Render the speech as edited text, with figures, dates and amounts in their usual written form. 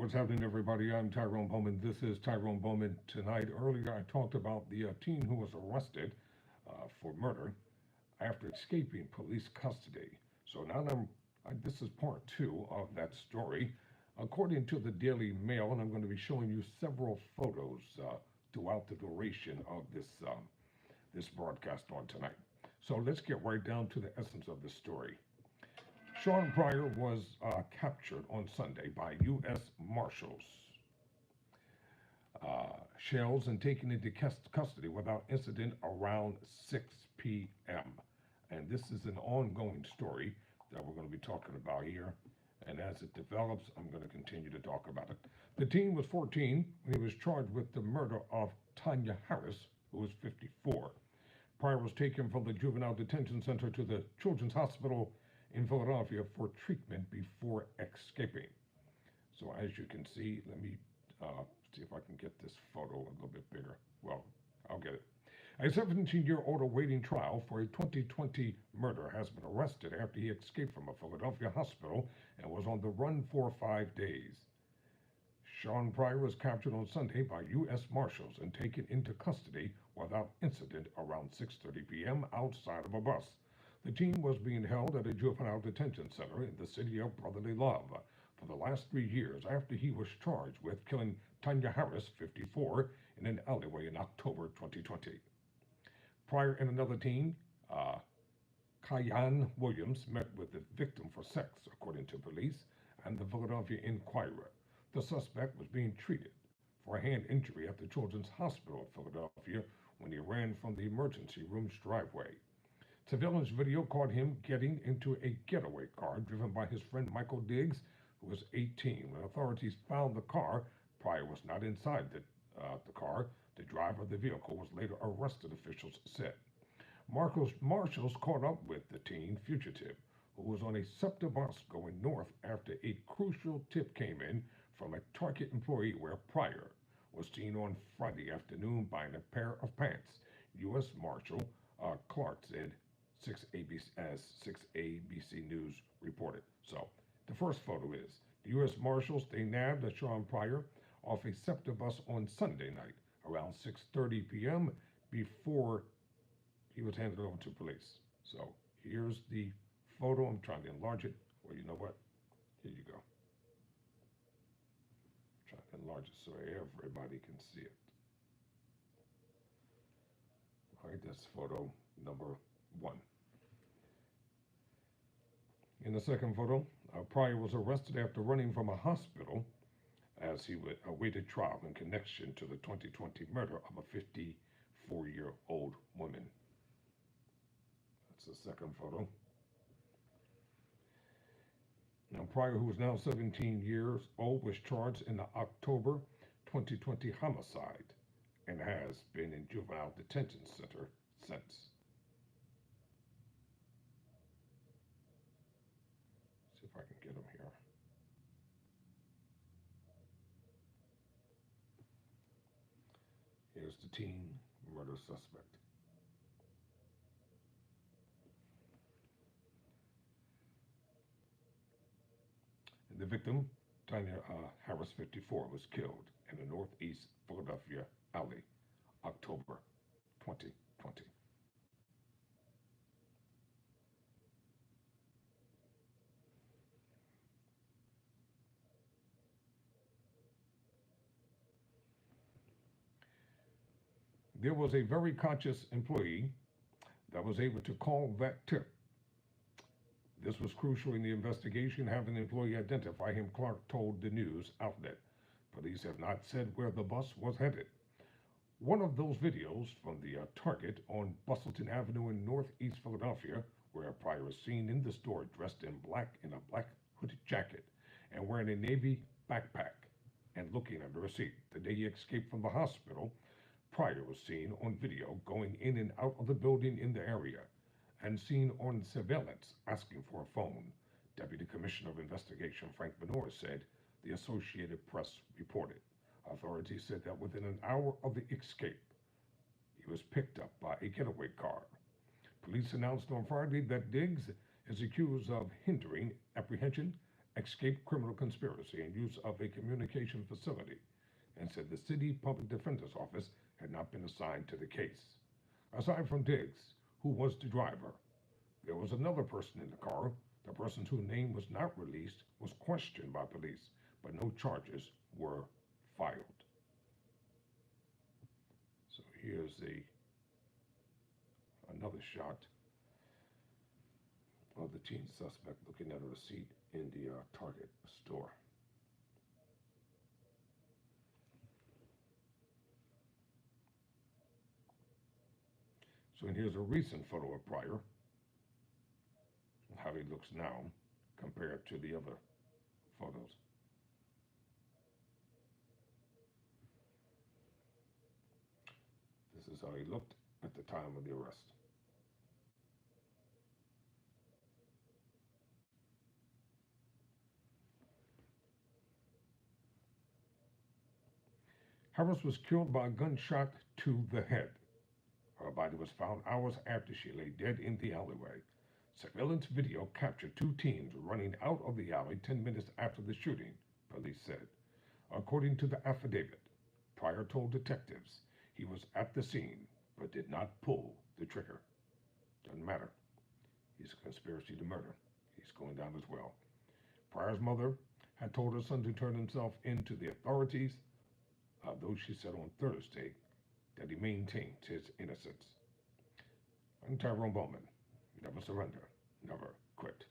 What's happening, everybody? I'm Tyrone Bowman. This is Tyrone Bowman. Tonight, earlier, I talked about the teen who was arrested for murder after escaping police custody. So now this is part two of that story. According to the Daily Mail, and I'm going to be showing you several photos throughout the duration of this broadcast on tonight. So let's get right down to the essence of the story. Sean Pryor was captured on Sunday by U.S. Marshals, shells, and taken into custody without incident around 6 p.m. And this is an ongoing story that we're going to be talking about here. And as it develops, I'm going to continue to talk about it. The teen was 14 when he was charged with the murder of Tanya Harris, who was 54. Pryor was taken from the juvenile detention center to the Children's Hospital in Philadelphia for treatment before escaping. So as you can see, let me see if I can get this photo a little bit bigger. Well, I'll get it. A 17-year-old awaiting trial for a 2020 murder has been arrested after he escaped from a Philadelphia hospital and was on the run for 5 days. Sean Pryor was captured on Sunday by U.S. Marshals and taken into custody without incident around 6:30 p.m. outside of a bus. The teen was being held at a juvenile detention center in the city of brotherly love for the last 3 years after he was charged with killing Tanya Harris, 54, in an alleyway in October 2020. Pryor and another teen, Kyan Williams, met with the victim for sex, according to police and the Philadelphia Inquirer. The suspect was being treated for a hand injury at the Children's Hospital of Philadelphia when he ran from the emergency room's driveway. Surveillance video caught him getting into a getaway car driven by his friend Michael Diggs, who was 18. When authorities found the car, Pryor was not inside the car. The driver of the vehicle was later arrested, officials said. Marshals caught up with the teen fugitive, who was on a SEPTA bus going north after a crucial tip came in from a Target employee where Pryor was seen on Friday afternoon buying a pair of pants. U.S. Marshal Clark said 6 ABC News reported. So the first photo is the U.S. Marshals, they nabbed Sean Pryor off a SEPTA bus on Sunday night around 6:30 p.m. before he was handed over to police. So here's the photo. I'm trying to enlarge it. Well, you know what? Here you go. Try to enlarge it so everybody can see it. All right, that's photo number 1. In the second photo, Pryor was arrested after running from a hospital as he awaited trial in connection to the 2020 murder of a 54-year-old woman. That's the second photo. Now, Pryor, who is now 17 years old, was charged in the October 2020 homicide and has been in juvenile detention center since. See if I can get him here. Here's the teen murder suspect. And the victim, Tanya Harris, 54, was killed in a northeast Philadelphia alley, October 2020. There was a very conscious employee that was able to call that tip. This was crucial in the investigation, having the employee identify him, Clark told the news outlet. Police have not said where the bus was headed. One of those videos from the Target on Bustleton Avenue in northeast Philadelphia, where Pryor is seen in the store dressed in a black hooded jacket and wearing a navy backpack and looking under a seat. The day he escaped from the hospital, Pryor was seen on video going in and out of the building in the area and seen on surveillance asking for a phone. Deputy Commissioner of Investigation Frank Benor said the Associated Press reported. Authorities said that within an hour of the escape, he was picked up by a getaway car. Police announced on Friday that Diggs is accused of hindering apprehension escape criminal conspiracy and use of a communication facility, and said the city public defender's office had not been assigned to the case. Aside from Diggs, who was the driver, there was another person in the car. The person whose name was not released was questioned by police, but no charges were filed. So here's another shot of the teen suspect looking at a receipt in the Target store. So and here's a recent photo of Pryor, how he looks now compared to the other photos. This is how he looked at the time of the arrest. Harris was killed by a gunshot to the head. Her body was found hours after she lay dead in the alleyway. Surveillance video captured two teens running out of the alley 10 minutes after the shooting, police said. According to the affidavit, Pryor told detectives he was at the scene but did not pull the trigger. Doesn't matter. He's a conspiracy to murder. He's going down as well. Pryor's mother had told her son to turn himself in to the authorities, though she said on Thursday that he maintained his innocence. I'm Tyrone Bowman. Never surrender, never quit.